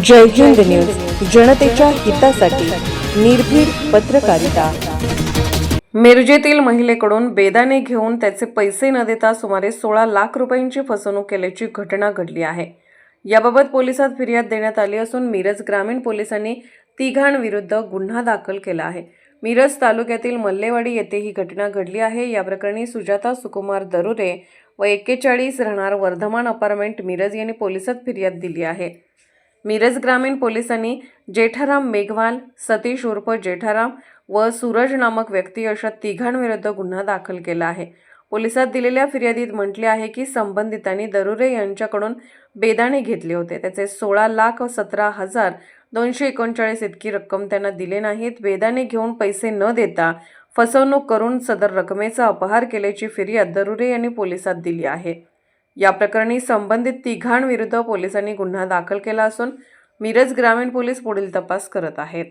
जय Hind news, जनतेच्या हितासाठी निर्भीड पत्रकारिता। मिरजेतील महिलेकडून बेदाणे घेऊन त्याचे पैसे न देता सुमारे 16 लाख रुपयांची फसवणूक केल्याची घटना घडली आहे। याबाबत पोलिसात फिर्याद देण्यात आली असून मिरज ग्रामीण पोलिसांनी तिघांविरुद्ध गुन्हा दाखल केला आहे। मिरज तालुक्यातील मल्लेवाडी येथे ही घटना घडली आहे। या प्रकरणी सुजाता सुकुमार दरुरे व 41 राहणार वर्धमान अपार्टमेंट मिरज यांनी पोलिसात फिर्याद दिली आहे। मिरज ग्रामीण पोलिसांनी जेठाराम मेघवाल, सतीश उर्फ जेठाराम व सूरज नामक व्यक्ती अशा तिघांविरुद्ध गुन्हा दाखल केला आहे। पोलिसात दिलेल्या फिर्यादीत म्हटले आहे की संबंधितांनी दरुरे यांच्याकडून बेदाणे घेतले होते। त्याचे 16,17,239 इतकी रक्कम त्यांना दिले नाहीत। बेदाणे घेऊन पैसे न देता फसवणूक करून सदर रकमेचा अपहार केल्याची फिर्याद दरुरे यांनी पोलिसात दिली आहे। या प्रकरणी संबंधित तिघांविरुद्ध पोलिसांनी गुन्हा दाखल केला असून मिरज ग्रामीण पोलीस पुढील तपास करत आहेत।